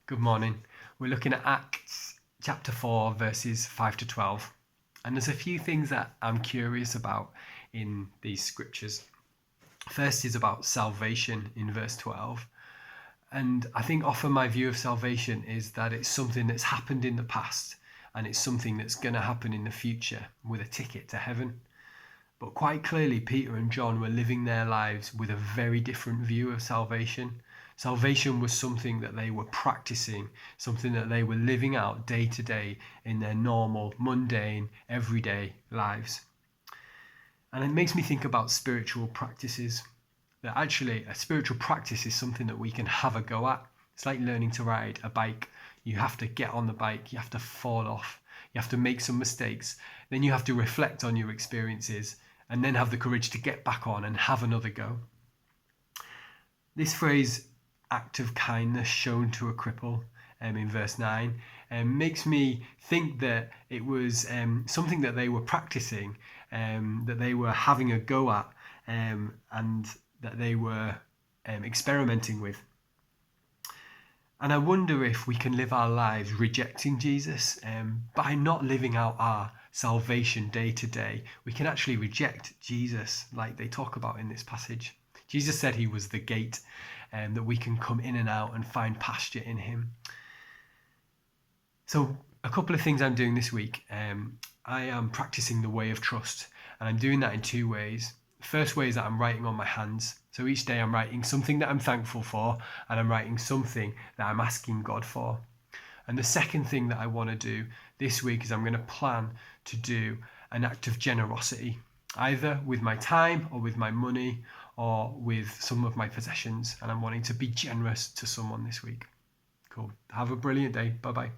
Good morning. We're looking at Acts chapter 4, verses 5 to 12. And there's a few things that I'm curious about in these scriptures. First is about salvation in verse 12. And I think often my view of salvation is that it's something that's happened in the past and it's something that's going to happen in the future with a ticket to heaven. But quite clearly, Peter and John were living their lives with a very different view of salvation. Salvation was something that they were practicing, something that they were living out day to day in their normal, mundane, everyday lives. And it makes me think about spiritual practices. That actually a spiritual practice is something that we can have a go at. It's like learning to ride a bike. You have to get on the bike, you have to fall off, you have to make some mistakes, then you have to reflect on your experiences and then have the courage to get back on and have another go. This phrase, act of kindness shown to a cripple, in verse 9, makes me think that it was something that they were practicing, that they were having a go at, and that they were experimenting with. And I wonder if we can live our lives rejecting Jesus by not living out our salvation day to day. We can actually reject Jesus like they talk about in this passage. Jesus said he was the gate, that we can come in and out and find pasture in him. So a couple of things I'm doing this week. I am practicing the way of trust, and I'm doing that in two ways. The first way is that I'm writing on my hands. So each day I'm writing something that I'm thankful for, and I'm writing something that I'm asking God for. And the second thing that I want to do this week is I'm going to plan to do an act of generosity, either with my time or with my money or with some of my possessions. And I'm wanting to be generous to someone this week. Cool. Have a brilliant day. Bye-bye.